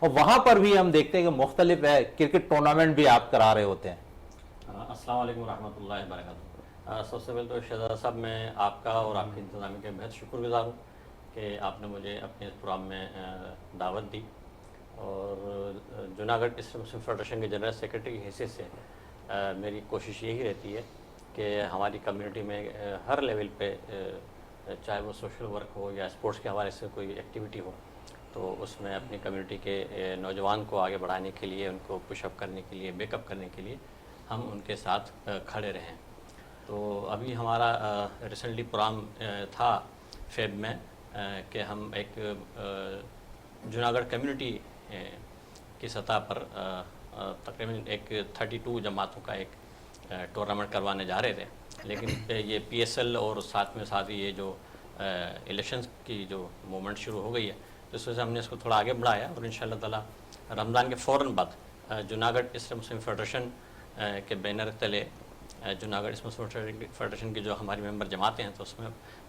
اور وہاں پر بھی ہم دیکھتے ہیں کہ مختلف کرکٹ ٹورنامنٹ بھی آپ کرا رہے ہوتے ہیں. السلام علیکم ورحمۃ اللہ وبرکاتہ. سب سے پہلے تو شہزادہ صاحب میں آپ کا اور آپ کی انتظامیہ کے بہت شکر گزار ہوں کہ آپ نے مجھے اپنے اس پروگرام میں دعوت دی. اور جوناگڑھ اسٹیٹ مسلم فیڈریشن کے جنرل سیکرٹری کی حیثیت سے میری کوشش یہی رہتی ہے کہ ہماری کمیونٹی میں ہر لیول پہ چاہے وہ سوشل ورک ہو یا اسپورٹس کے حوالے سے کوئی ایکٹیویٹی ہو تو اس میں اپنی کمیونٹی کے نوجوان کو آگے بڑھانے کے لیے، ان کو پش اپ کرنے کے لیے، بیک اپ کرنے کے لیے ہم ان کے ساتھ کھڑے رہیں. تو ابھی ہمارا ریسنٹلی پروگرام تھا فیب میں کہ ہم ایک جوناگڑھ کمیونٹی کی سطح پر تقریباً ایک 32 جماعتوں کا ایک ٹورنامنٹ کروانے جا رہے تھے، لیکن یہ پی ایس ایل اور ساتھ میں ساتھ یہ جو الیکشنز کی جو موومنٹ شروع ہو گئی ہے تو اس وجہ سے ہم نے اس کو تھوڑا آگے بڑھایا. اور ان شاء اللہ تعالیٰ رمضان کے فوراً بعد جوناگڑھ اسٹیٹ مسلم فیڈریشن کے بینر تلے جوناگڑھ اسٹیٹ مسلم فیڈریشن کی جو ہماری ممبر جماعتیں ہیں تو اس میں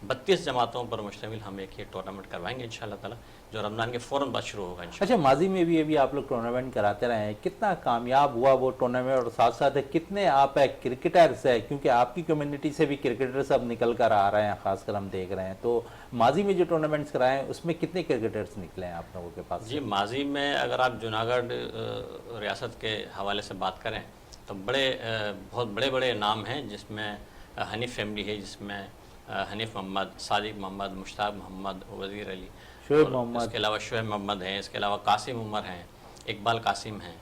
32 جماعتوں پر مشتمل ہم ایک یہ ٹورنامنٹ کروائیں گے ان شاء اللہ تعالیٰ، جو رمضان کے فوراً بعد شروع ہوگا انشاءاللہ. اچھا، ماضی میں بھی ابھی آپ لوگ ٹورنامنٹ کراتے رہے ہیں، کتنا کامیاب ہوا وہ ٹورنامنٹ اور ساتھ ساتھ کتنے آپ کرکٹرز ہیں، کیونکہ آپ کی کمیونٹی سے بھی کرکٹرز اب نکل کر آ رہے ہیں، خاص کر ہم دیکھ رہے ہیں، تو ماضی میں جو ٹورنامنٹس کرائے ہیں اس میں کتنے کرکٹرز نکلے ہیں آپ لوگوں کے پاس؟ جی، ماضی میں اگر آپ جوناگڑھ ریاست کے حوالے سے بات کریں تو بہت بڑے نام ہیں، جس میں حنیف فیملی ہے، جس میں حنیف محمد، صادق محمد، مشتاق محمد، وزیر علی، شعیب محمد، اس کے علاوہ شعیب محمد ہیں، اس کے علاوہ قاسم عمر ہیں، اقبال قاسم ہیں.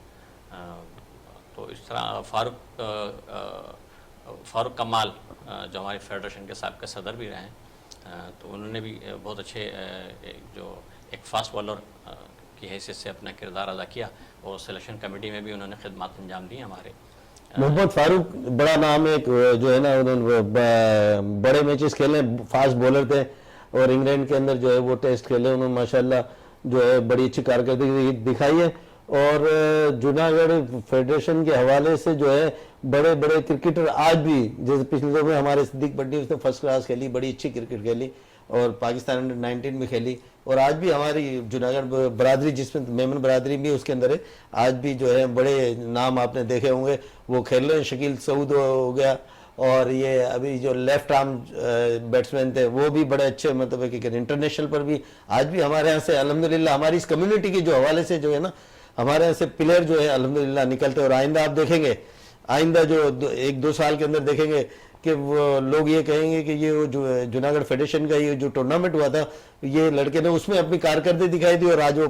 تو اس طرح فاروق کمال جو ہماری فیڈریشن کے سابقہ صدر بھی رہے ہیں، تو انہوں نے بھی بہت اچھے جو ایک فاسٹ بالر کی حیثیت سے اپنا کردار ادا کیا اور سلیکشن کمیٹی میں بھی انہوں نے خدمات انجام دی ہمارے. محمد فاروق بڑا نام ہے، جو ہے نا انہوں بڑے میچز کھیلے، فاسٹ بولر تھے اور انگلینڈ کے اندر جو ہے وہ ٹیسٹ کھیلے، انہوں نے ماشاءاللہ جو ہے بڑی اچھی کارکردگی دکھائی ہے. اور جوناگڑھ فیڈریشن کے حوالے سے جو ہے بڑے کرکٹر آج بھی، جیسے پچھلے دور میں ہمارے صدیق بڈی، اس نے فرسٹ کلاس کھیلی، بڑی اچھی کرکٹ کھیلی اور پاکستان انڈر 19 میں کھیلی. اور آج بھی ہماری جوناگڑھ برادری، جس میں میمن برادری بھی اس کے اندر ہے، آج بھی جو ہے بڑے نام آپ نے دیکھے ہوں گے وہ کھیل رہے ہیں. شکیل سعود ہو گیا، اور یہ ابھی جو لیفٹ آرم بیٹسمین تھے وہ بھی بڑے اچھے، مطلب ہے کہ انٹرنیشنل پر بھی آج بھی ہمارے یہاں سے الحمدللہ ہماری اس کمیونٹی کے جو حوالے سے جو ہے نا ہمارے یہاں سے پلیئر جو ہے الحمدللہ نکلتے. اور آئندہ آپ دیکھیں گے، آئندہ جو 1-2 سال کے اندر دیکھیں گے کہ وہ لوگ یہ کہیں گے کہ یہ جو جوناگڑھ فیڈریشن کا یہ جو ٹورنامنٹ ہوا تھا، یہ لڑکے نے اس میں اپنی کارکردگی دکھائی دی اور آج وہ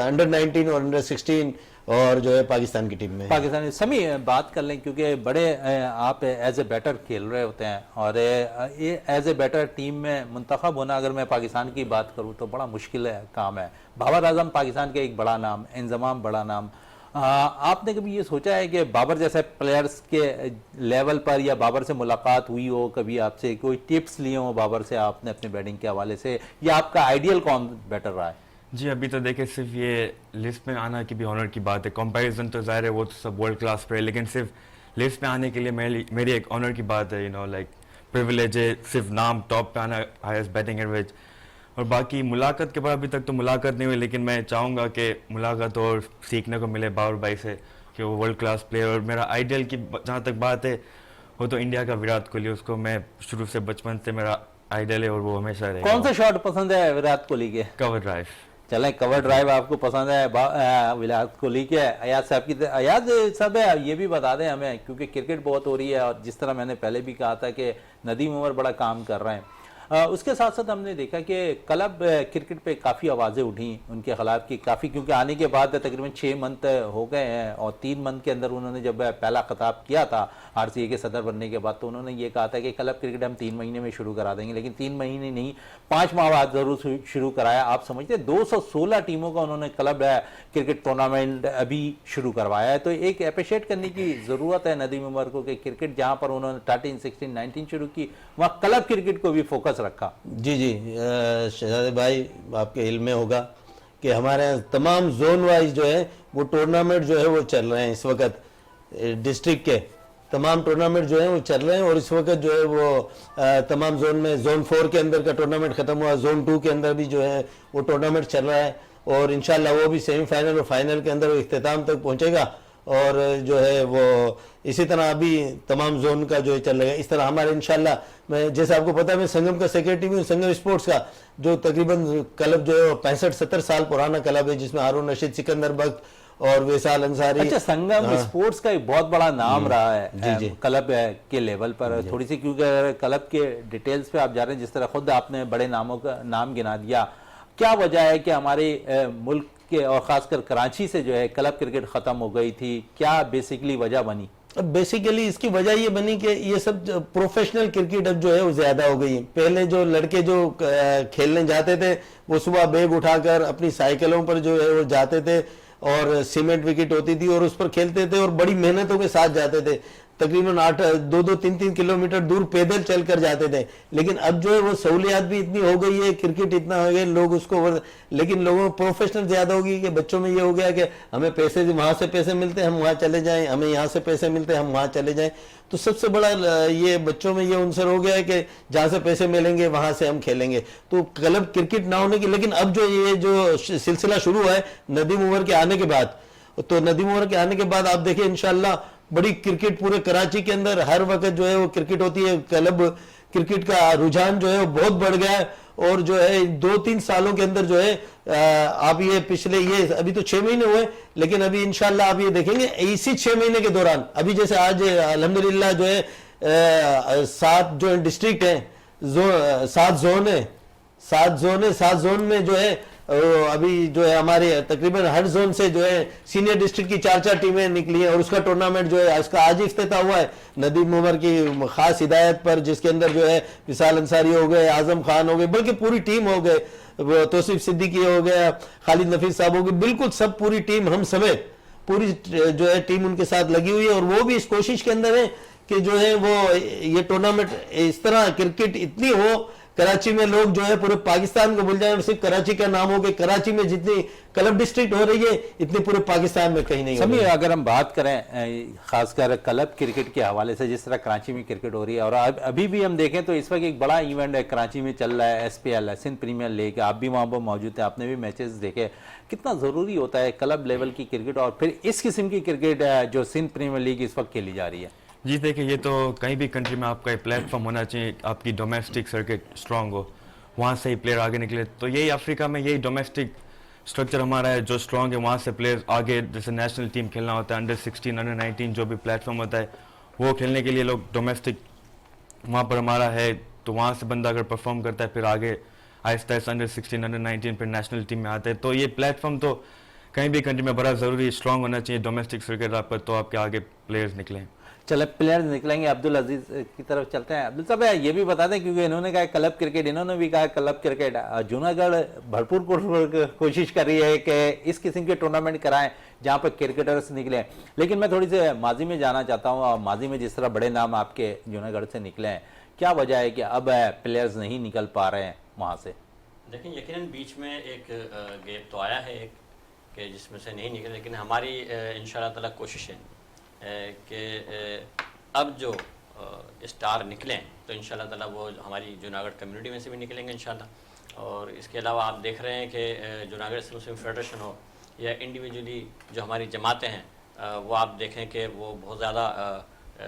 انڈر 19 اور انڈر 16 اور جو ہے پاکستان کی ٹیم میں پاکستانی. سمی بات کر لیں، کیونکہ بڑے آپ ایز اے بیٹر کھیل رہے ہوتے ہیں اور ایز اے بیٹر ٹیم میں منتخب ہونا، اگر میں پاکستان کی بات کروں تو بڑا مشکل کام ہے. بابر اعظم پاکستان کے ایک بڑا نام، انضمام بڑا نام. آپ نے کبھی یہ سوچا ہے کہ بابر جیسے پلیئرز کے لیول پر یا بابر سے ملاقات ہوئی ہو، کبھی آپ سے کوئی ٹپس لیے ہوں بابر سے آپ نے اپنے بیٹنگ کے حوالے سے، یا آپ کا آئیڈیل کون بیٹر رہا ہے؟ جی، ابھی تو دیکھیں صرف یہ لسٹ میں آنا کی بھی آنر کی بات ہے. کمپیریزن تو ظاہر ہے وہ تو سب ورلڈ کلاس پہ ہے، لیکن صرف لسٹ میں آنے کے لیے میری ایک آنر کی بات ہے. لائک پریویلیج ہے صرف نام ٹاپ پہ آنا، ہائیسٹ بیٹنگ ایوریج. اور باقی ملاقات کے بعد ابھی تک تو ملاقات نہیں ہوئی، لیکن میں چاہوں گا کہ ملاقات اور سیکھنے کو ملے بابر بھائی سے کہ وہ ورلڈ کلاس پلیئر. اور میرا آئیڈیل کی جہاں تک بات ہے وہ تو انڈیا کا وراٹ کوہلی، اس کو میں شروع سے بچپن سے میرا آئیڈیل ہے اور وہ ہمیشہ رہے گا. کون سا شاٹ پسند ہے وراٹ کوہلی کے؟ کور ڈرائیو. چلیں، کور ڈرائیو آپ کو پسند ہے وراٹ کوہلی کے. ایاز صاحب کی ایاز صاحب یہ بھی بتا دیں ہمیں، کیونکہ کرکٹ بہت ہو رہی ہے اور جس طرح میں نے پہلے بھی کہا تھا کہ ندیم عمر بڑا کام کر رہے ہیں، اس کے ساتھ ساتھ ہم نے دیکھا کہ کلب کرکٹ پہ کافی آوازیں اٹھیں ان کے خلاف کی کافی، کیونکہ آنے کے بعد تقریباً 6 منتھ ہو گئے ہیں اور 3 منتھ کے اندر انہوں نے جب پہلا خطاب کیا تھا آر سی اے کے صدر بننے کے بعد تو انہوں نے یہ کہا تھا کہ کلب کرکٹ ہم 3 مہینے میں شروع کرا دیں گے، لیکن 3 مہینے نہیں 5 ماہ بعد ضرور شروع کرایا. آپ سمجھتے 216 ٹیموں کا انہوں نے کلب کرکٹ ٹورنامنٹ ابھی شروع کروایا ہے. تو ایک اپریشیٹ کرنے کی ضرورت ہے ندیم عمر کو کہ کرکٹ جہاں پر انہوں نے 13 16 19 شروع کی وہاں کلب کرکٹ کو بھی فوکس رکھا. جی شہزادے بھائی آپ کے علم میں ہوگا کہ ہمارے یہاں تمام زون وائز جو ہے وہ ٹورنامنٹ جو ہے وہ چل رہے ہیں اس وقت. ڈسٹرکٹ کے تمام ٹورنامنٹ جو ہیں وہ چل رہے ہیں اور اس وقت جو ہے وہ تمام زون میں زون 4 کے اندر کا ٹورنامنٹ ختم ہوا، زون 2 کے اندر بھی جو ہے وہ ٹورنامنٹ چل رہا ہے. اور انشاءاللہ وہ بھی سیمی فائنل اور فائنل کے اندر اختتام تک پہنچے گا. اور جو ہے وہ اسی طرح ابھی تمام زون کا جو ہے چل رہا ہے. اس طرح ہمارے انشاءاللہ میں جیسے آپ کو پتا ہے میں سنگم کا سیکرٹری بھی ہوں, سنگم اسپورٹس کا, جو تقریباً کلب جو ہے 65-70 سال پرانا کلب ہے, جس میں ہارون رشید, سکندر بخت اور ویسال انصاری. اچھا, سنگم اسپورٹس کا ایک بہت بڑا نام رہا ہے کلب کے لیول پر. تھوڑی سی کیونکہ کلب کے ڈیٹیلز پہ آپ جا رہے ہیں, جس طرح خود آپ نے بڑے ناموں کا نام گنا دیا, کیا وجہ ہے کہ ہمارے ملک کے اور خاص کر کراچی سے جو ہے کلب کرکٹ ختم ہو گئی تھی؟ کیا بیسیکلی وجہ بنی؟ بیسیکلی اس کی وجہ یہ بنی کہ یہ سب پروفیشنل کرکٹ اب جو ہے وہ زیادہ ہو گئی ہے. پہلے جو لڑکے جو کھیلنے جاتے تھے وہ صبح بیگ اٹھا کر اپنی سائیکلوں پر جو ہے وہ جاتے تھے اور سیمنٹ وکٹ ہوتی تھی اور اس پر کھیلتے تھے اور بڑی محنتوں کے ساتھ جاتے تھے. تقریباً 2-3 کلومیٹر دور پیدل چل کر جاتے تھے. لیکن اب جو ہے وہ سہولیات بھی اتنی ہو گئی ہے, کرکٹ اتنا ہو گیا لوگ اس کو, لیکن لوگوں پروفیشنل زیادہ ہوگی کہ بچوں میں یہ ہو گیا کہ ہمیں پیسے وہاں سے پیسے ملتے ہم وہاں چلے جائیں, ہمیں یہاں سے پیسے ملتے ہم وہاں چلے جائیں. تو سب سے بڑا یہ بچوں میں یہ عنصر ہو گیا ہے کہ جہاں سے پیسے ملیں گے وہاں سے ہم کھیلیں گے. تو کلب کرکٹ نہ ہونے کی, لیکن اب جو یہ جو سلسلہ شروع ہے ندیم عمر کے آنے کے بعد, تو ندیم عمر کے آنے کے بعد آپ دیکھیں انشاءاللہ بڑی کرکٹ پورے کراچی کے اندر ہر وقت جو ہے وہ کرکٹ ہوتی ہے. کلب کرکٹ کا رجحان جو ہے وہ بہت بڑھ گیا ہے. اور جو ہے 2-3 سالوں کے اندر جو ہے آپ یہ پچھلے یہ ابھی تو 6 مہینے ہوئے, لیکن ابھی انشاءاللہ آپ یہ دیکھیں گے اسی 6 مہینے کے دوران, ابھی جیسے آج الحمدللہ جو ہے 7 جو ڈسٹرکٹ ہیں, 7 زون ہیں, 7 زون میں جو ہے ابھی جو ہے ہمارے تقریباً ہر زون سے جو ہے سینئر ڈسٹرکٹ کی 4 ٹیمیں نکلی ہیں اور اس کا ٹورنامنٹ جو ہے اس کا آج ہی افتتاح ہوا ہے ندیم عمر کی خاص ہدایت پر, جس کے اندر جو ہے وصال انصاری ہو گئے, اعظم خان ہو گئے, بلکہ پوری ٹیم ہو گئے, توصیف صدیقی ہو گیا, خالد نفیس صاحب ہو گئے, بالکل سب پوری ٹیم ہم سمیت پوری جو ہے ٹیم ان کے ساتھ لگی ہوئی ہے. اور وہ بھی اس کوشش کے اندر ہے کہ جو ہے وہ یہ ٹورنامنٹ اس طرح کرکٹ اتنی ہو کراچی میں, لوگ جو ہے پورے پاکستان کو بھول جائیں اور صرف کراچی کا نام ہو کہ کراچی میں جتنی کلب ڈسٹرکٹ ہو رہی ہے اتنی پورے پاکستان میں کہیں نہیں ہو رہی ہے. اگر ہم بات کریں خاص کر کلب کرکٹ کے حوالے سے, جس طرح کراچی میں کرکٹ ہو رہی ہے اور ابھی بھی ہم دیکھیں تو اس وقت ایک بڑا ایونٹ ہے کراچی میں چل رہا ہے, SPL ہے, سندھ پریمیئر لیگ. آپ بھی وہاں پر موجود ہیں, آپ نے بھی میچز دیکھے. کتنا ضروری ہوتا ہے کلب لیول کی کرکٹ اور پھر اس قسم کی کرکٹ جو سندھ پریمیئر لیگ اس وقت کھیلی جا رہی ہے؟ جی دیکھیں, یہ تو کہیں بھی کنٹری میں آپ کا ایک پلیٹ فارم ہونا چاہیے, آپ کی ڈومیسٹک سرکٹ اسٹرانگ ہو, وہاں سے ہی پلیئر آگے نکلے. تو یہی افریقہ میں یہی ڈومیسٹک اسٹرکچر ہمارا ہے جو اسٹرانگ ہے, وہاں سے پلیئر آگے, جیسے نیشنل ٹیم کھیلنا ہوتا ہے, انڈر 16 انڈر 19 جو بھی پلیٹ فارم ہوتا ہے وہ کھیلنے کے لیے لوگ ڈومیسٹک وہاں پر ہمارا ہے. تو وہاں سے بندہ اگر پرفارم کرتا ہے پھر آگے آہستہ آہستہ انڈر 16 انڈر 19 پھر نیشنل ٹیم میں آتے ہیں. تو یہ پلیٹ فارم تو کہیں بھی کنٹری میں بڑا ضروری اسٹرانگ ہونا چاہیے ڈومیسٹک سرکٹ آپ پر, تو آپ کے آگے پلیئرز نکلیں. چلے پلیئرز نکلیں گے. عبدالعزیز کی طرف چلتے ہیں. عبدال صاحب یہ بھی بتا دیں کیونکہ انہوں نے کہا کلب کرکٹ, انہوں نے بھی کہا کلب کرکٹ. جوناگڑھ بھرپور کوشش کر رہی ہے کہ اس قسم کے ٹورنامنٹ کرائیں جہاں پر کرکٹرز نکلیں. لیکن میں تھوڑی سی ماضی میں جانا چاہتا ہوں, اور ماضی میں جس طرح بڑے نام آپ کے جوناگڑھ سے نکلے ہیں, کیا وجہ ہے کہ اب پلیئرز نہیں نکل پا رہے ہیں وہاں سے؟ دیکھیں یقیناً بیچ میں ایک گیپ تو آیا ہے ایک کہ جس میں سے نہیں نکلے, لیکن ہماری انشاءاللہ تعالیٰ کوشش ہے کہ اب جو اسٹار نکلیں تو انشاءاللہ تعالیٰ وہ ہماری جوناگڑھ کمیونٹی میں سے بھی نکلیں گے انشاءاللہ. اور اس کے علاوہ آپ دیکھ رہے ہیں کہ جوناگڑھ مسلم فیڈریشن ہو یا انڈیویجولی جو ہماری جماعتیں ہیں وہ آپ دیکھیں کہ وہ بہت زیادہ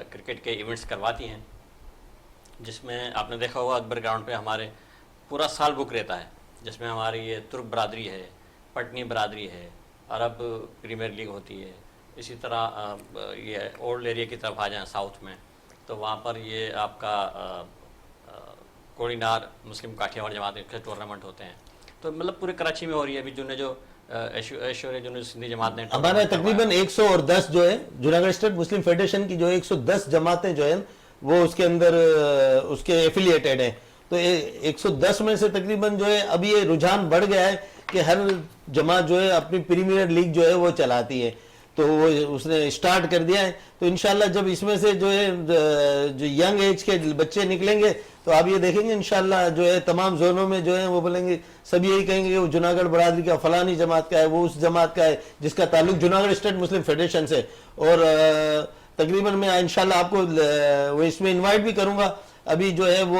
کرکٹ کے ایونٹس کرواتی ہیں, جس میں آپ نے دیکھا ہوگا اکبر گراؤنڈ پہ ہمارے پورا سال بک رہتا ہے, جس میں ہماری یہ ترک برادری ہے, پٹنی برادری ہے, عرب پریمیئر لیگ ہوتی ہے. اسی طرح یہ اولڈ ایریا کی طرف آ جائیں ساؤتھ میں تو وہاں پر یہ آپ کا کوڑی نار مسلم کاٹھیاواڑ جماعت کے ٹورنامنٹ ہوتے ہیں. تو مطلب پورے کراچی میں ہو رہی ہے ابھی جو ایشوریا جو سندھی جماعت نے ہمارے تقریباً 110 جو ہے جوناگڑھ اسٹیٹ مسلم فیڈریشن کی جو 110 جماعتیں جو ہیں وہ اس کے اندر اس کے ایفیلیٹڈ ہیں. تو 110 میں سے تقریباً جو ہے اب یہ رجحان بڑھ گیا ہے کہ ہر جماعت جو ہے اپنی پریمیئر لیگ جو ہے وہ چلاتی ہے. تو وہ اس نے اسٹارٹ کر دیا ہے. تو انشاءاللہ جب اس میں سے جو ہے جو ینگ ایج کے بچے نکلیں گے تو آپ یہ دیکھیں گے انشاءاللہ جو ہے تمام زونوں میں جو ہے وہ بولیں گے, سب یہی کہیں گے کہ وہ جوناگڑھ برادری کا فلانی جماعت کا ہے, وہ اس جماعت کا ہے جس کا تعلق جوناگڑھ اسٹیٹ مسلم فیڈریشن سے. اور تقریباً میں انشاءاللہ آپ کو وہ اس میں انوائٹ بھی کروں گا ابھی جو ہے وہ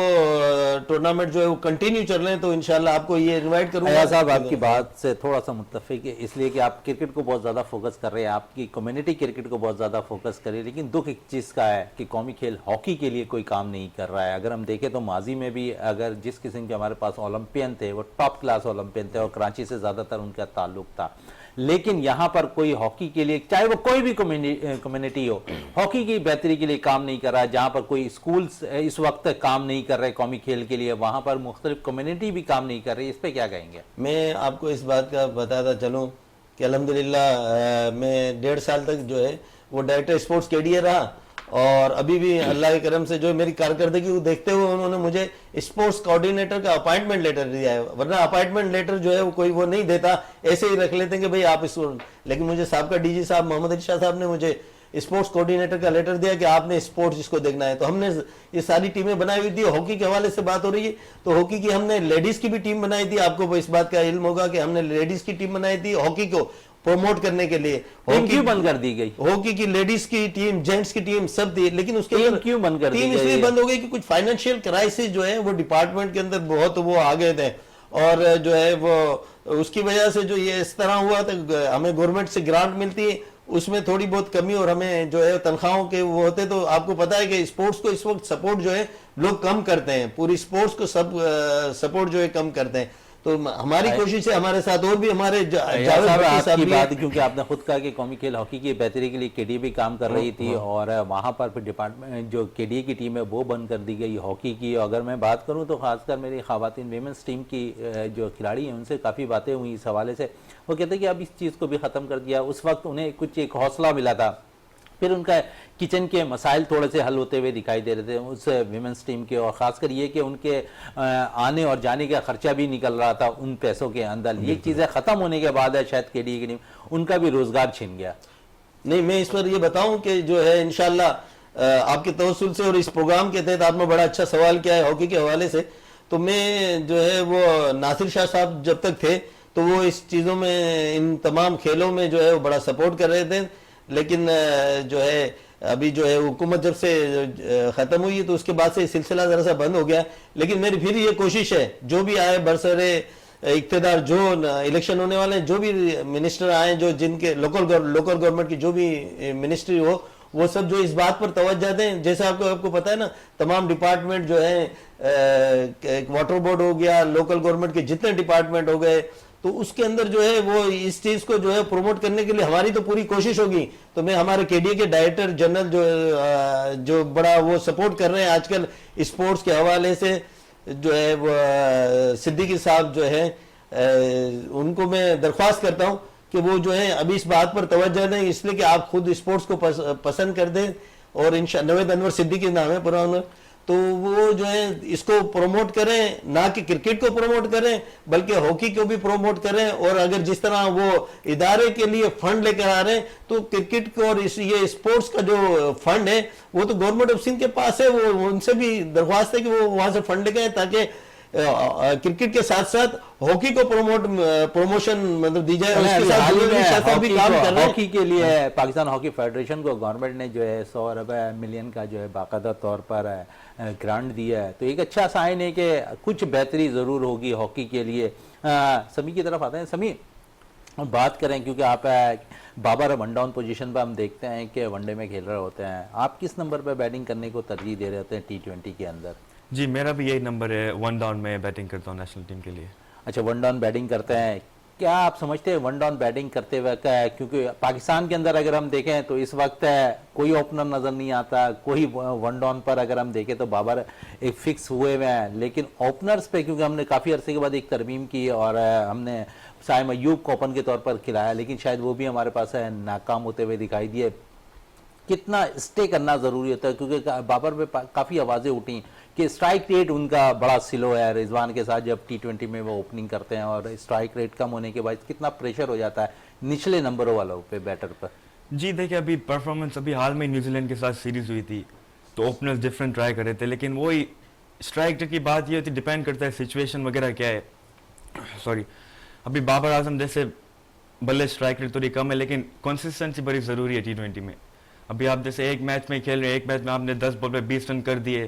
ٹورنامنٹ جو ہے وہ کنٹینیو چل رہے ہیں, تو انشاءاللہ آپ کو یہ انوائٹ کروں ایاز صاحب آپ کی بات سے تھوڑا سا متفق ہے, اس لیے کہ آپ کرکٹ کو بہت زیادہ فوکس کر رہے ہیں, آپ کی کمیونٹی کرکٹ کو بہت زیادہ فوکس کر رہی ہے, لیکن دکھ ایک چیز کا ہے کہ قومی کھیل ہاکی کے لیے کوئی کام نہیں کر رہا ہے. اگر ہم دیکھیں تو ماضی میں بھی اگر جس قسم کے ہمارے پاس اولمپئن تھے وہ ٹاپ کلاس اولمپئن تھے اور کراچی سے زیادہ تر ان کا تعلق تھا, لیکن یہاں پر کوئی ہاکی کے لیے, چاہے وہ کوئی بھی کمیونٹی ہو, ہاکی کی بہتری کے لیے کام نہیں کر رہا ہے. جہاں پر کوئی اسکولز اس وقت کام نہیں کر رہے قومی کھیل کے لیے, وہاں پر مختلف کمیونٹی بھی کام نہیں کر رہی, اس پہ کیا کہیں گے؟ میں آپ کو اس بات کا بتاتا چلوں کہ الحمدللہ میں 1.5 سال تک جو ہے وہ ڈائریکٹر اسپورٹس کے ڈی اے رہا, اور ابھی بھی اللہ کے کرم سے جو میری کارکردگی کو دیکھتے ہوئے انہوں نے مجھے اسپورٹس کوآرڈینیٹر کا اپائنٹمنٹ لیٹر دیا ہے, ورنہ اپائنٹمنٹ لیٹر جو ہے وہ کوئی وہ نہیں دیتا, ایسے ہی رکھ لیتے ہیں کہ بھئی آپ اس, لیکن مجھے سابقہ ڈی جی صاحب محمد علی شاہ صاحب نے مجھے اسپورٹس کوآرڈینیٹر کا لیٹر دیا کہ آپ نے اسپورٹس اس کو دیکھنا ہے. تو ہم نے یہ ساری ٹیمیں بنائی ہوئی تھی. ہاکی کے حوالے سے بات ہو رہی ہے تو ہاکی کی ہم نے لیڈیز کی بھی ٹیم بنائی تھی, آپ کو اس بات کا علم ہوگا کہ ہم نے لیڈیز کی ٹیم بنائی تھی ہاکی کو پروموٹ کرنے کے لیے. ٹیم کیوں بند کر دی گئی؟ ہاکی کی لیڈیز کی ٹیم, جینٹس کی ٹیم سب تھی, لیکن اس کے ٹیم کیوں بند کر دی ٹیم اس لیے بند ہو گئی کہ کچھ فائنینشیل کرائسس جو ہے وہ ڈپارٹمنٹ کے اندر بہت وہ آ گئے تھے, اور جو ہے وہ اس کی وجہ سے جو یہ اس طرح ہوا تھا, ہمیں گورنمنٹ سے گرانٹ ملتی ہے, اس میں تھوڑی بہت کمی, اور ہمیں جو ہے تنخواہوں کے وہ ہوتے, تو آپ کو پتا ہے کہ اسپورٹس کو اس وقت سپورٹ جو ہے لوگ کم کرتے ہیں, پوری اسپورٹس کو سب سپورٹ جو ہے کم کرتے ہیں. تو ہماری کوشش ہے, ہمارے ساتھ اور بھی ہمارے جاوید بھٹی صاحب کی بھی بات, کیونکہ آپ نے خود کہا کہ قومی کھیل ہاکی کی بہتری کے لیے کے ڈی اے بھی کام کر رہی تھی, اور وہاں پر پھر ڈپارٹمنٹ جو کے ڈی اے کی ٹیم ہے وہ بند کر دی گئی ہاکی کی. اگر میں بات کروں تو خاص کر میری خواتین ویمنس ٹیم کی جو کھلاڑی ہیں ان سے کافی باتیں ہوئی اس حوالے سے, وہ کہتے ہیں کہ اب اس چیز کو بھی ختم کر دیا. اس وقت انہیں کچھ ایک حوصلہ ملا تھا, پھر ان کا کچن کے مسائل تھوڑے سے حل ہوتے ہوئے دکھائی دے رہے تھے اس ویمنس ٹیم کے, اور خاص کر یہ کہ ان کے آنے اور جانے کا خرچہ بھی نکل رہا تھا ان پیسوں کے اندر. یہ چیزیں ختم ہونے کے بعد ہے شاید کے ڈی اے کی ٹیم ان کا بھی روزگار چھن گیا. نہیں, میں اس پر یہ بتاؤں کہ جو ہے انشاءاللہ آپ کے توسل سے اور اس پروگرام کے تحت آپ نے بڑا اچھا سوال کیا ہے ہاکی کے حوالے سے, تو میں جو ہے وہ ناصر شاہ صاحب جب تک تھے تو وہ اس چیزوں میں, ان تمام کھیلوں میں جو ہے وہ بڑا سپورٹ کر رہے تھے, لیکن جو ہے ابھی جو ہے حکومت جب سے ختم ہوئی تو اس کے بعد سے سلسلہ ذرا سا بند ہو گیا. لیکن میری پھر یہ کوشش ہے جو بھی آئے برسر اقتدار, جو الیکشن ہونے والے ہیں, جو بھی منسٹر آئیں, جو جن کے لوکل گورنمنٹ کی جو بھی منسٹری ہو, وہ سب جو اس بات پر توجہ دیں. جیسے آپ کو پتا ہے نا, تمام ڈپارٹمنٹ جو ہیں, واٹر بورڈ ہو گیا, لوکل گورنمنٹ کے جتنے ڈپارٹمنٹ ہو گئے, تو اس کے اندر جو ہے وہ اس چیز کو جو ہے پروموٹ کرنے کے لیے ہماری تو پوری کوشش ہوگی. تو میں ہمارے کے ڈی اے کے ڈائریکٹر جنرل جو بڑا وہ سپورٹ کر رہے ہیں آج کل اسپورٹس کے حوالے سے, جو ہے وہ صدیقی صاحب جو ہے, ان کو میں درخواست کرتا ہوں کہ وہ جو ہے ابھی اس بات پر توجہ دیں, اس لیے کہ آپ خود اسپورٹس کو پسند کر دیں, اور نوید انور صدیقی نام ہے پورا انور, تو وہ جو ہے اس کو پروموٹ کریں, نہ کہ کرکٹ کو پروموٹ کریں بلکہ ہاکی کو بھی پروموٹ کریں. اور اگر جس طرح وہ ادارے کے لیے فنڈ لے کر آ رہے ہیں, تو کرکٹ کو اور یہ اسپورٹس کا جو فنڈ ہے وہ تو گورنمنٹ آف سندھ کے پاس ہے, وہ ان سے بھی درخواست ہے کہ وہ وہاں سے فنڈ لے کے آئیں, تاکہ کرکٹ کے ساتھ ساتھ ہاکی کو پروموشن مطلب دی جائے. اس کے ساتھ بھی کام کر رہے ہیں. ہاکی کے لیے پاکستان ہاکی فیڈریشن کو گورنمنٹ نے جو ہے 100 ارب ملین کا جو ہے باقاعدہ طور پر گرانٹ دیا ہے, تو ایک اچھا سائن ہے کہ کچھ بہتری ضرور ہوگی ہاکی کے لیے. سمی کی طرف آتے ہیں. سمی, بات کریں کیونکہ آپ بابر ون ڈاؤن پوزیشن پہ ہم دیکھتے ہیں کہ ون ڈے میں کھیل رہے ہوتے ہیں, آپ کس نمبر پہ بیٹنگ کرنے کو ترجیح دے رہے ہوتے ہیں T20 کے اندر؟ جی میرا بھی یہی نمبر ہے, 1 ڈاؤن میں بیٹنگ کرتا ہوں نیشنل ٹیم کے لیے. اچھا, 1 ڈاؤن بیٹنگ کرتے ہیں. کیا آپ سمجھتے ہیں 1 ڈاؤن بیٹنگ کرتے وقت, کیونکہ پاکستان کے اندر اگر ہم دیکھیں تو اس وقت کوئی اوپنر نظر نہیں آتا, کوئی 1 ڈاؤن پر اگر ہم دیکھیں تو بابر ایک فکس ہوئے ہوئے ہیں, لیکن اوپنرز پہ کیونکہ ہم نے کافی عرصے کے بعد ایک ترمیم کی اور ہم نے سائم ایوب کو اوپن کے طور پر کھلایا, لیکن شاید وہ بھی ہمارے پاس ناکام ہوتے ہوئے دکھائی دیے. کتنا اسٹے کرنا ضروری ہوتا ہے, کیونکہ بابر پہ کافی آوازیں اٹھیں کہ اسٹرائک ریٹ ان کا بڑا سلو ہے رضوان کے ساتھ جب T20 میں وہ اوپننگ کرتے ہیں, اور اسٹرائک ریٹ کم ہونے کے بعد کتنا پریشر ہو جاتا ہے نچلے نمبروں والوں پہ بیٹر پر. جی دیکھیں, ابھی پرفارمنس ابھی حال میں نیوزی لینڈ کے ساتھ سیریز ہوئی تھی تو اوپنرز ڈفرینٹ ٹرائی کر رہے تھے, لیکن وہی اسٹرائک ریٹ کی بات یہ ہوتی ہے, ڈیپینڈ کرتا ہے سچویشن وغیرہ کیا ہے. ابھی بابر اعظم جیسے بلے اسٹرائک ریٹ تھوڑی کم ہے, لیکن کنسسٹنسی بڑی ضروری ہے T20 میں. ابھی آپ جیسے ایک میچ میں کھیل رہے ہیں, ایک میچ میں آپ نے 10 بال پہ 20 رن کر دیے,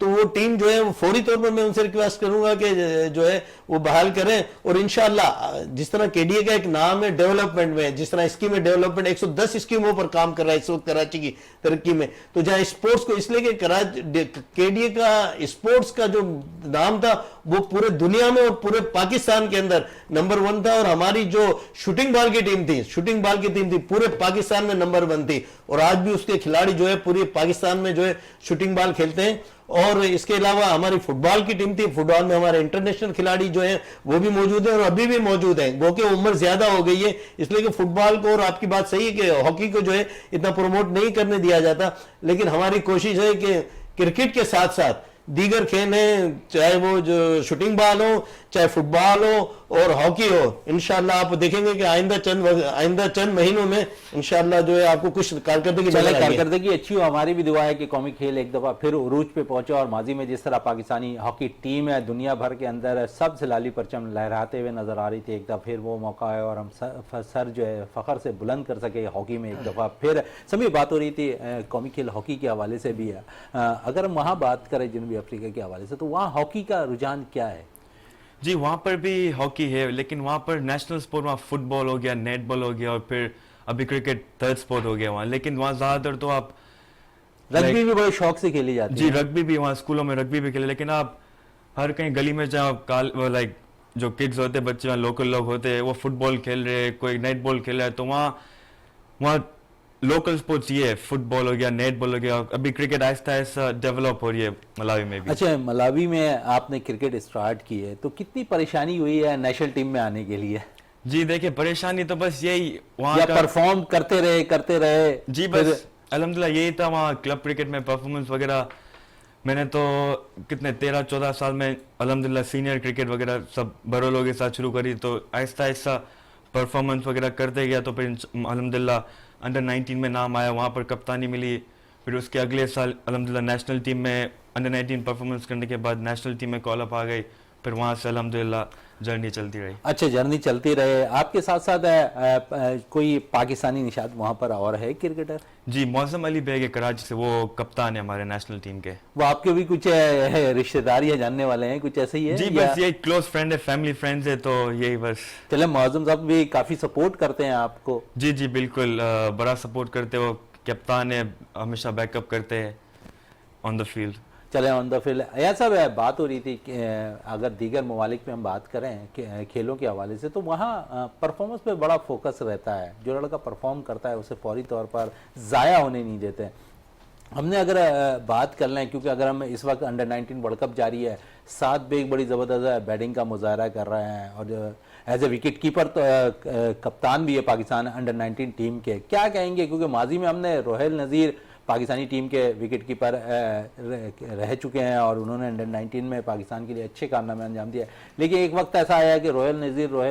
تو وہ ٹیم جو ہے وہ فوری طور پر میں ان سے ریکویسٹ کروں گا کہ جو ہے وہ بحال کریں. اور انشاءاللہ جس طرح کے ڈی اے کا ایک نام ہے ڈیولپمنٹ میں, جس طرح اسکیم ہے ڈیولپمنٹ 110 اسکیموں پر کام کر رہا ہے اس وقت کراچی کی ترقی میں, تو جہاں اسپورٹس کو اس لیے کہ کے ڈی اے کا اسپورٹس کا جو نام تھا وہ پورے دنیا میں اور پورے پاکستان کے اندر نمبر 1 تھا, اور ہماری جو شوٹنگ بال کی ٹیم تھی پورے پاکستان میں نمبر 1 تھی, اور آج بھی اس کے کھلاڑی جو ہے پورے پاکستان میں جو ہے شوٹنگ بال کھیلتے ہیں. اور اس کے علاوہ ہماری فٹ بال کی ٹیم تھی, فٹ بال میں ہمارے انٹرنیشنل کھلاڑی جو ہیں وہ بھی موجود ہیں اور ابھی بھی موجود ہیں, وہ کہ عمر زیادہ ہو گئی ہے اس لیے کہ فٹ بال کو, اور آپ کی بات صحیح ہے کہ ہاکی کو جو ہے اتنا پروموٹ نہیں کرنے دیا جاتا, لیکن ہماری کوشش ہے کہ کرکٹ کے ساتھ ساتھ دیگر کھیل ہیں, چاہے وہ جو شوٹنگ بال ہو, چاہے فٹ بال ہو اور ہاکی ہو, انشاءاللہ آپ دیکھیں گے کہ آئندہ چند مہینوں میں انشاءاللہ جو ہے آپ کو کچھ کارکردگی اچھی ہو. ہماری بھی دعا ہے کہ قومی کھیل ایک دفعہ پھر عروج پہ پہنچے, اور ماضی میں جس طرح پاکستانی ہاکی ٹیم ہے دنیا بھر کے اندر سب سے لالی پرچم لہراتے ہوئے نظر آ رہی تھی, ایک دفعہ پھر وہ موقع ہے اور ہم سر جو ہے فخر سے بلند کر سکے ہاکی میں ایک دفعہ پھر. سبھی بات ہو رہی تھی قومی کھیل ہاکی کے حوالے سے بھی ہے, اگر ہم وہاں بات کریں جنوبی افریقہ کے حوالے سے تو وہاں ہاکی کا رجحان کیا ہے؟ جی وہاں پر بھی ہاکی ہے, لیکن وہاں پر نیشنل سپورٹ وہاں فٹ بال ہو گیا, نیٹ بال ہو گیا, اور پھر ابھی کرکٹ تھرڈ سپورٹ ہو گیا وہاں. لیکن وہاں زیادہ تر تو آپ رگبی بھی بڑے شوق سے کھیلی جاتی ہے. جی رگبی بھی وہاں اسکولوں میں رگبی بھی کھیلے, لیکن آپ ہر کہیں گلی میں جہاں لائک جو کڈز ہوتے ہیں بچے, لوکل لوگ ہوتے ہیں, وہ فٹ بال کھیل رہے, کوئی نیٹ بال کھیل رہا ہے, تو وہاں لوکل سپورٹس یہ ہے, فٹ بال ہو گیا, نیٹ بال ہو گیا, ابھی کرکٹ آہستہ آہستہ ڈیولپ ہو رہی ہے ملاوی میں بھی. اچھا ملاوی میں آپ نے کرکٹ اسٹارٹ کی ہے تو کتنی پریشانی ہوئی ہے نیشنل ٹیم میں آنے کے لیے؟ جی دیکھیں پریشانی تو بس یہی وہاں یا پرفارم کرتے رہے جی بس الحمدللہ یہی تھا وہاں کلب کرکٹ میں پرفارمنس وغیرہ. میں نے تو کتنے 13-14 سال میں الحمدللہ سینئر کرکٹ وغیرہ سب بڑوں لوگوں کے ساتھ شروع کری, تو آہستہ آہستہ پرفارمنس وغیرہ کرتے گیا, تو پھر الحمدللہ انڈر 19 میں نام آیا, وہاں پر کپتانی ملی. پھر اس کے اگلے سال الحمدللہ نیشنل ٹیم میں انڈر 19 پرفارمنس کرنے کے بعد نیشنل ٹیم میں کال اپ آ گئی, پھر وہاں سے الحمدللہ جرنی چلتی رہی. اچھا جرنی چلتی رہے. آپ کے ساتھ ساتھ کوئی پاکستانی نشاد وہاں پر اور ہے کرکٹر؟ جی معظم علی بیگ ہے کراچی سے, وہ کپتان ہے ہمارے نیشنل ٹیم کے. وہ آپ کے بھی کچھ رشتہ دار یا جاننے والے ہیں, کچھ ایسے ہی ہے؟ جی بس یہ کلوز فرینڈ ہے, فیملی فرینڈز ہے, تو یہی بس. چلے معظم صاحب بھی کافی سپورٹ کرتے ہیں آپ کو؟ جی جی بالکل بڑا سپورٹ کرتے, وہ کپتان ہے, ہمیشہ بیک اپ کرتے ہیں آن دا فیلڈ. چلیں آن دا فیلڈ. ایسا بات ہو رہی تھی کہ اگر دیگر ممالک میں ہم بات کریں کھیلوں کے حوالے سے تو وہاں پرفارمنس پہ بڑا فوکس رہتا ہے, جو لڑکا پرفارم کرتا ہے اسے فوری طور پر ضائع ہونے نہیں دیتے. ہم نے اگر بات کر لیں, کیونکہ اگر ہم اس وقت انڈر 19 ورلڈ کپ جاری ہے, 7 بیگ بڑی زبردست بیٹنگ کا مظاہرہ کر رہے ہیں, اور ایز اے وکٹ کیپر کپتان بھی ہے پاکستان انڈر 19 ٹیم کے. کیا کہیں گے, کیونکہ ماضی میں ہم نے روہیل نذیر پاکستانی ٹیم کے وکٹ کیپر رہ چکے ہیں اور انہوں نے انڈر 19 میں پاکستان کے لیے اچھے کارنامے انجام دیا, لیکن ایک وقت ایسا آیا کہ روہیل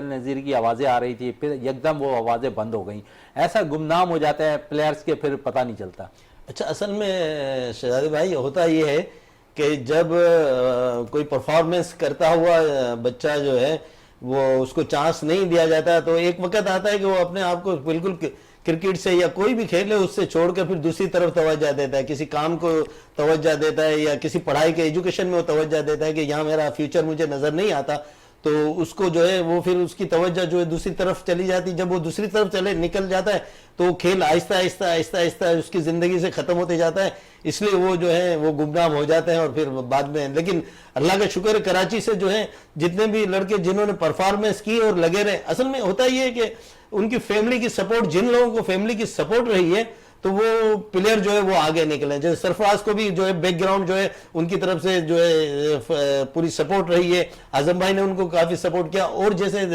نذیر کی آوازیں آ رہی تھی, پھر یکدم وہ آوازیں بند ہو گئیں. ایسا گمنام ہو جاتا ہے پلیئرز کے, پھر پتہ نہیں چلتا. اچھا اصل میں شہزاد بھائی ہوتا یہ ہے کہ جب کوئی پرفارمنس کرتا ہوا بچہ جو ہے وہ اس کو چانس نہیں دیا جاتا, تو ایک وقت آتا ہے کہ وہ اپنے آپ کو بالکل کرکٹ سے یا کوئی بھی کھیل ہے اس سے چھوڑ کر پھر دوسری طرف توجہ دیتا ہے, کسی کام کو توجہ دیتا ہے, یا کسی پڑھائی کے ایجوکیشن میں وہ توجہ دیتا ہے کہ یہاں میرا فیوچر مجھے نظر نہیں آتا, تو اس کو جو ہے وہ پھر اس کی توجہ جو ہے دوسری طرف چلی جاتی. جب وہ دوسری طرف نکل جاتا ہے تو وہ کھیل آہستہ آہستہ اس کی زندگی سے ختم ہوتے جاتا ہے, اس لیے وہ جو ہے وہ گمنام ہو جاتے ہیں. اور پھر بعد میں لیکن اللہ کا شکر ہے کراچی سے جو ہے جتنے بھی لڑکے جنہوں نے پرفارمنس کی اور لگے رہے, اصل میں ہوتا یہ ہے کہ ان کی فیملی کی سپورٹ, جن لوگوں کو فیملی کی سپورٹ رہی ہے تو وہ پلیئر جو ہے وہ آگے نکلے. جیسے سرفراز کو بھی جو ہے بیک گراؤنڈ جو ہے ان کی طرف سے جو ہے پوری سپورٹ رہی ہے, اعظم بھائی نے ان کو کافی سپورٹ کیا, اور جیسے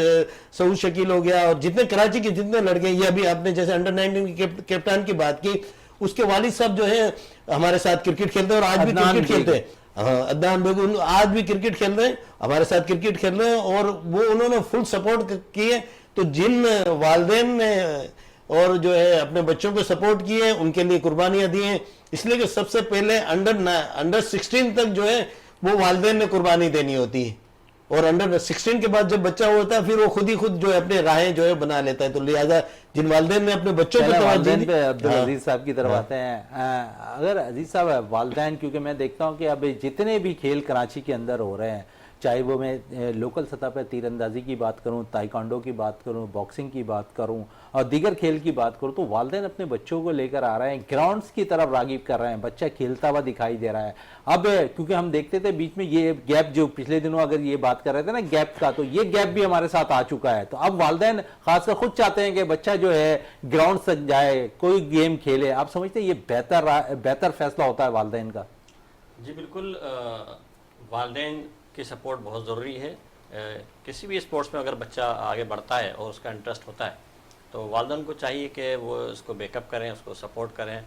سعود شکیل ہو گیا, اور جتنے کراچی کے جتنے لڑکے, یہ ابھی آپ نے جیسے انڈر 19 کے کیپٹن کی بات کی, اس کے والد صاحب جو ہے ہمارے ساتھ کرکٹ کھیلتے ہیں اور آج بھی کرکٹ کھیلتے ہیں. عدنان بیگم آج بھی کرکٹ کھیل رہے ہیں, ہمارے ساتھ کرکٹ کھیل رہے ہیں, اور وہ انہوں نے فل سپورٹ کی ہے. تو جن والدین نے اور جو ہے اپنے بچوں کو سپورٹ کی ہے ان کے لیے قربانیاں دی ہیں, اس لیے کہ سب سے پہلے انڈر 16 تک جو ہے وہ والدین نے قربانی دینی ہوتی ہے, اور انڈر 16 کے بعد جب بچہ ہوتا ہے پھر وہ خود ہی خود جو ہے اپنے راہیں جو ہے بنا لیتا ہے. تو لہٰذا جن والدین نے اپنے بچوں پہلے کو والدین پہ عبدالعزیز صاحب کی طرف آتے ہیں. اگر عزیز صاحب والدین، کیونکہ میں دیکھتا ہوں کہ اب جتنے بھی کھیل کراچی کے اندر ہو رہے ہیں، چاہے وہ میں لوکل سطح پہ تیر اندازی کی بات کروں، تائیکانڈو کی بات کروں، باکسنگ کی بات کروں اور دیگر کھیل کی بات کروں، تو والدین اپنے بچوں کو لے کر آ رہے ہیں، گراؤنڈز کی طرف راغب کر رہے ہیں، بچہ کھیلتا ہوا دکھائی دے رہا ہے. اب کیونکہ ہم دیکھتے تھے بیچ میں یہ گیپ، جو پچھلے دنوں اگر یہ بات کر رہے تھے نا گیپ کا، تو یہ گیپ بھی ہمارے ساتھ آ چکا ہے. تو اب والدین خاص کر خود چاہتے ہیں کہ بچہ جو ہے گراؤنڈ تک جائے، کوئی گیم کھیلے. آپ سمجھتے ہیں یہ بہتر فیصلہ ہوتا ہے والدین کا؟ جی بالکل، والدین کی سپورٹ بہت ضروری ہے. کسی بھی اسپورٹس میں اگر بچہ آگے بڑھتا ہے اور اس کا انٹرسٹ ہوتا ہے تو والدین کو چاہیے کہ وہ اس کو بیک اپ کریں، اس کو سپورٹ کریں،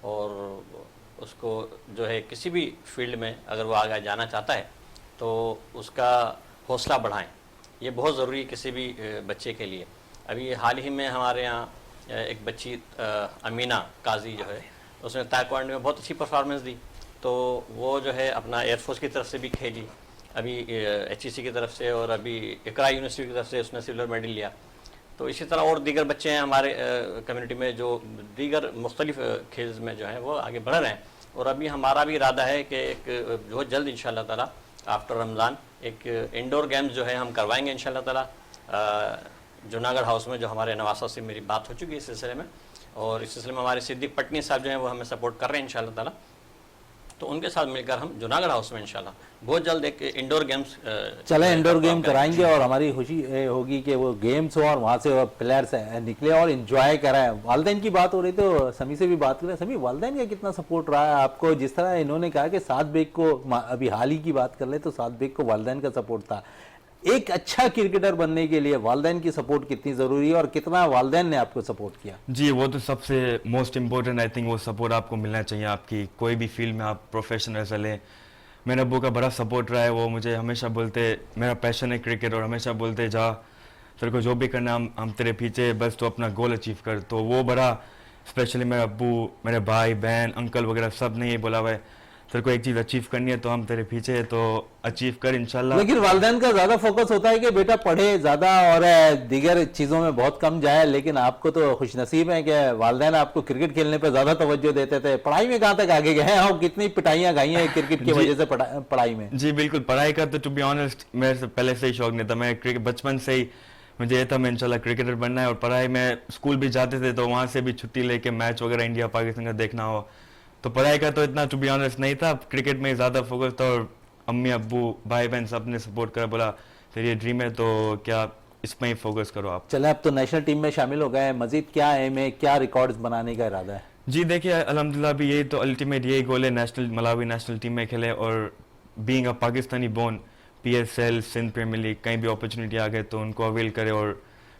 اور اس کو جو ہے کسی بھی فیلڈ میں اگر وہ آگے جانا چاہتا ہے تو اس کا حوصلہ بڑھائیں. یہ بہت ضروری ہے کسی بھی بچے کے لیے. ابھی حال ہی میں ہمارے یہاں ایک بچی امینہ قاضی جو ہے، اس نے تائیکوانڈو میں بہت اچھی پرفارمنس دی، تو وہ جو ہے اپنا ایئر فورس کی طرف سے بھی کھیلی، ابھی ایچ ای سی کی طرف سے، اور ابھی اقرا یونیورسٹی کی طرف سے اس نے سلور میڈل لیا. تو اسی طرح اور دیگر بچے ہیں ہمارے کمیونٹی میں جو دیگر مختلف کھیلز میں جو ہیں وہ آگے بڑھ رہے ہیں. اور ابھی ہمارا بھی ارادہ ہے کہ ایک بہت جلد انشاءاللہ تعالیٰ آفٹر رمضان ایک انڈور گیمز جو ہے ہم کروائیں گے انشاءاللہ تعالیٰ جوناگڑھ ہاؤس میں، جو ہمارے نواز صاحب سے میری بات ہو چکی ہے اس سلسلے میں، اور اس سلسلے میں ہمارے صدیق پٹنی صاحب جو ہیں وہ ہمیں سپورٹ کر رہے ہیں انشاءاللہ تعالیٰ. تو ان کے ساتھ مل کر ہم جوناگڑھ ہاؤس میں انشاءاللہ بہت جلد ایک انڈور گیمز چلیں انڈور گیم کرائیں گے، اور ہماری خوشی ہوگی کہ وہ گیمز ہو اور وہاں سے پلیئرس نکلے اور انجوائے کرائیں. والدین کی بات ہو رہی تو سمی سے بھی بات کریں. سمی، والدین کا کتنا سپورٹ رہا ہے آپ کو؟ جس طرح انہوں نے کہا کہ سعد بیگ کو، ابھی حال ہی کی بات کر لیں تو سعد بیگ کو والدین کا سپورٹ تھا. ایک اچھا کرکٹر بننے کے لیے والدین کی سپورٹ کتنی ضروری ہے اور کتنا والدین نے آپ کو سپورٹ کیا؟ جی وہ تو سب سے موسٹ امپورٹنٹ، آئی تھنک وہ سپورٹ آپ کو ملنا چاہیے. آپ کی کوئی بھی فیلڈ میں آپ پروفیشنل چلیں. میرے ابو کا بڑا سپورٹ رہا ہے. وہ مجھے ہمیشہ بولتے، میرا پیشن ہے کرکٹ، اور ہمیشہ بولتے جا تیرے کو جو بھی کرنا ہم تیرے پیچھے، بس تو اپنا گول اچیو کر. تو وہ بڑا اسپیشلی میرے ابو، میرے بھائی بہن انکل وغیرہ سب نے یہ بولا ہوا ہے تیرے کو ایک چیز اچیو کرنی ہے تو ہم تیرے پیچھے، تو اچیو کر انشاءاللہ. لیکن والدین کا زیادہ فوکس ہوتا ہے کہ بیٹا پڑھے زیادہ اور دیگر چیزوں میں بہت کم جائے، لیکن آپ کو تو خوش نصیب ہے کہ والدین آپ کو کرکٹ کھیلنے پہ زیادہ توجہ دیتے تھے. پڑھائی میں کہاں تک آگے گئے ہیں آپ؟ کتنی پٹائیاں کھائی ہیں کرکٹ کی وجہ سے پڑھائی میں؟ جی بالکل، پڑھائی کا تو ٹو بی آنیسٹ میرے سے پہلے سے ہی شوق نہیں تھا. میں بچپن سے ہی مجھے یہ تھا میں انشاءاللہ کرکٹر بننا ہے. اور پڑھائی میں اسکول بھی جاتے تھے تو وہاں سے بھی چھٹی لے کے میچ وغیرہ انڈیا پاکستان کا دیکھنا ہو، تو پڑھائی کا تو اتنا ٹو بی آنیسٹ نہیں تھا. کرکٹ میں زیادہ فوکس تھا، اور امی ابو بھائی بہن سب نے سپورٹ کرا، بولا پھر یہ ڈریم ہے تو کیا اس میں ہی فوکس کرو آپ. چلیں اب تو نیشنل ٹیم میں شامل ہو گئے ہیں، مزید کیا ایم ہے، کیا ریکارڈز بنانے کا ارادہ ہے؟ جی دیکھیے الحمدللہ بھی یہی تو الٹیمیٹ یہی گول ہے، ملاوی نیشنل ٹیم میں کھیلے، اور being a Pakistani born P S L Sindh premier league کہیں بھی اپرچونیٹی آ گئے تو ان کو اویل کرے، اور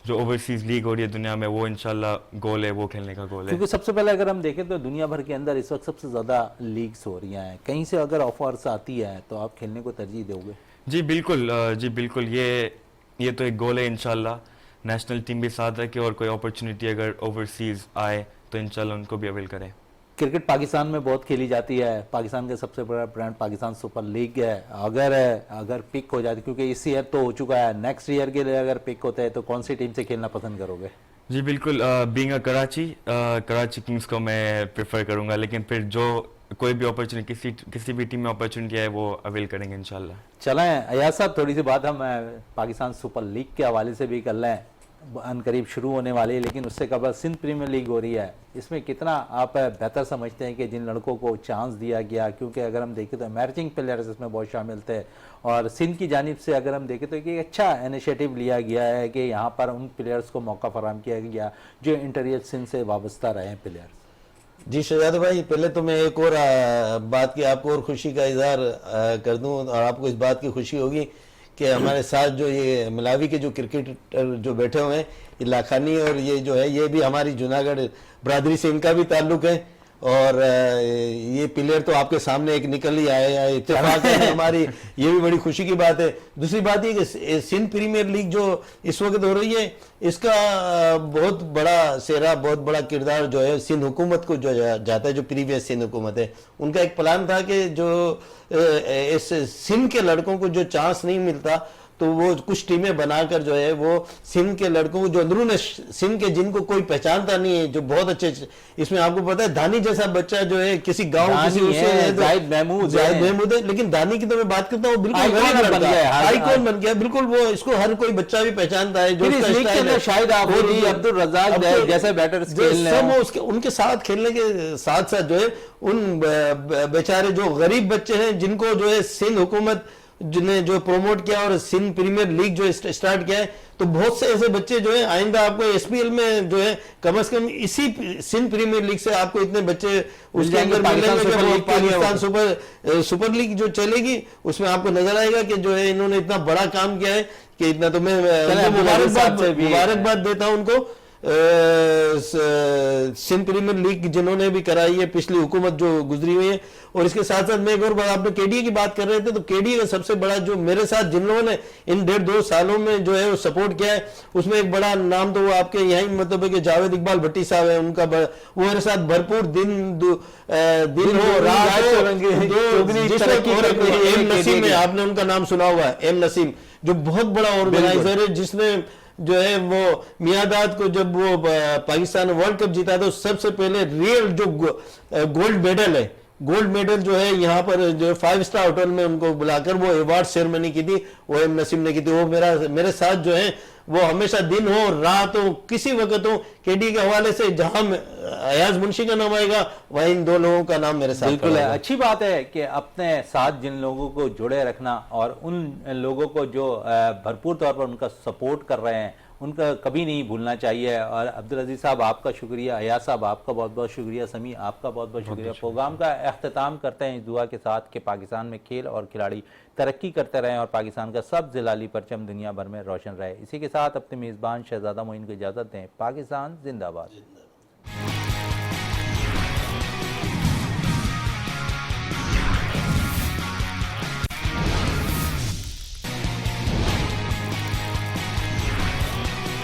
جو اوورسیز لیگ ہو رہی ہے دنیا میں وہ انشاءاللہ گول ہے، وہ کھیلنے کا گول ہے. کیونکہ سب سے پہلے اگر ہم دیکھیں تو دنیا بھر کے اندر اس وقت سب سے زیادہ لیگز ہو رہی ہیں، کہیں سے اگر آفرز آتی ہے تو آپ کھیلنے کو ترجیح دو گے؟ جی بالکل یہ تو ایک گول ہے انشاءاللہ. نیشنل ٹیم بھی ساتھ ہے کہ اور کوئی اپرچونیٹی اگر اوورسیز آئے تو انشاءاللہ ان کو بھی اویل کریں. کرکٹ پاکستان میں بہت کھیلی جاتی ہے، پاکستان کا سب سے بڑا برانڈ پاکستان سپر لیگ ہے. اگر پک ہو جاتی، کیونکہ اس ایئر تو ہو چکا ہے، نیکسٹ ایئر کے لیے اگر پک ہوتا ہے تو کون سی ٹیم سے کھیلنا پسند کرو گے؟ جی بالکل، بینگ اے کراچی کنگز کو میں پریفر کروں گا، لیکن پھر جو کوئی بھی اپرچونیٹی کسی بھی ٹیم میں اپرچونیٹی ہے وہ اویل کریں گے انشاءاللہ. چلیں ایاز صاحب، تھوڑی سی بات ہم پاکستان سپر لیگ کے حوالے سے بھی کر لیں. ان قریب شروع ہونے والی ہے، لیکن اس سے قبل سندھ پریمیئر لیگ ہو رہی ہے. اس میں کتنا آپ بہتر سمجھتے ہیں کہ جن لڑکوں کو چانس دیا گیا، کیونکہ اگر ہم دیکھیں تو ایمرجنگ پلیئرز اس میں بہت شامل تھے، اور سندھ کی جانب سے اگر ہم دیکھیں تو ایک اچھا انیشیٹو لیا گیا ہے کہ یہاں پر ان پلیئرز کو موقع فراہم کیا گیا جو انٹیریئر سندھ سے وابستہ رہے ہیں پلیئرز. جی شہزاد بھائی، پہلے تو میں ایک اور بات کی آپ کو اور خوشی کا اظہار کر دوں، اور آپ کو اس بات کی خوشی ہوگی کہ ہمارے ساتھ جو یہ ملاوی کے جو کرکٹر جو بیٹھے ہوئے ہیں، یہ لاکھانی اور یہ جو ہے یہ بھی ہماری جوناگڑھ برادری سے ان کا بھی تعلق ہے، اور یہ پلیئر تو آپ کے سامنے ایک نکل ہی آئے ہیں، اتفاق ہے ہماری، یہ بھی بڑی خوشی کی بات ہے. دوسری بات یہ کہ سندھ پریمیئر لیگ جو اس وقت ہو رہی ہے، اس کا بہت بڑا سہرا، بہت بڑا کردار جو ہے سندھ حکومت کو جو جاتا ہے، جو پریویس سندھ حکومت ہے. ان کا ایک پلان تھا کہ جو اس سندھ کے لڑکوں کو جو چانس نہیں ملتا تو وہ کچھ ٹیمیں بنا کر جو ہے وہ سندھ کے لڑکوں کو جو اندرون سندھ کے جن کو کوئی پہچانتا نہیں ہے جو بہت اچھے اس میں آپ کو پتا ہے دانی جیسا بچہ جو ہے کسی گاؤں زاہد محمود ہے لیکن دانی کی تو میں بات کرتا ہوں بالکل غریب لڑکا ہے آئی کون بن گیا بالکل وہ اس کو ہر کوئی بچہ بھی پہچانتا ہے جو شاہد آفریدی عبدالرزاق جیسے بیٹرز سب ان کے ساتھ کھیلنے کے ساتھ ساتھ جو ہے ان بیچارے جو غریب بچے ہیں جن کو جو ہے سندھ حکومت جنہیں جو پروموٹ کیا اور سندھ پریمیئر لیگ جو اسٹارٹ کیا ہے تو بہت سے ایسے بچے جو ہیں آئندہ آپ کو ایس پی ایل میں جو ہے کم از کم اسی سندھ پریمیئر لیگ سے آپ کو اتنے بچے اس کے اندر ملیں گے کہ پاکستان سپر لیگ جو چلے گی اس میں آپ کو نظر آئے گا کہ جو ہے انہوں نے اتنا بڑا کام کیا ہے کہ اتنا تو میں مبارکباد دیتا ہوں ان کو سندھ پریمیئر لیگ جنہوں نے بھی کرائی ہے پچھلی حکومت جو گزری ہوئی ہے اور اس کے ساتھ ساتھ میں ایک اور بات آپ نے کے ڈی اے کی بات کر رہے تھے تو کے ڈی اے کا سب سے بڑا جو میرے ساتھ جن لوگوں نے ان 1.5-2 سالوں میں جو ہے وہ سپورٹ کیا ہے اس میں ایک بڑا نام تو وہ آپ کے یہیں مطلب ہے کہ جاوید اقبال بھٹی صاحب ہے ان کا وہ میرے ساتھ بھرپور دن ہو رات ایم نسیم ہے آپ نے ان کا نام سنا ہوا ہے ایم نسیم جو بہت بڑا آرگنائزر ہے جس نے جو ہے وہ میاداد کو جب وہ پاکستان ورلڈ کپ جیتا تھا سب سے پہلے ریئل جو گولڈ میڈل جو ہے یہاں پر جو 5 اسٹار ہوٹل میں ان کو بلا کر وہ ایوارڈ سیرمنی کی تھی وہ ایم نسیم نے کی تھی وہ میرے ساتھ جو ہے وہ ہمیشہ دن ہو رات ہو کسی وقت ہو کے ڈی کے حوالے سے جہاں ایاز منشی کا نام آئے گا وہاں ان دو لوگوں کا نام میرے ساتھ بالکل ہے اچھی بات ہے کہ اپنے ساتھ جن لوگوں کو جڑے رکھنا اور ان لوگوں کو جو بھرپور طور پر ان کا سپورٹ کر رہے ہیں ان کا کبھی نہیں بھولنا چاہیے اور عبدالعزیز صاحب آپ کا شکریہ ایاز صاحب آپ کا بہت بہت شکریہ سمیع آپ کا بہت بہت شکریہ پروگرام کا اختتام کرتے ہیں اس دعا کے ساتھ کہ پاکستان میں کھیل اور کھلاڑی ترقی کرتے رہیں اور پاکستان کا سب لالی پرچم دنیا بھر میں روشن رہے اسی کے ساتھ اپنے میزبان شہزادہ معین کو اجازت دیں پاکستان زندہ باد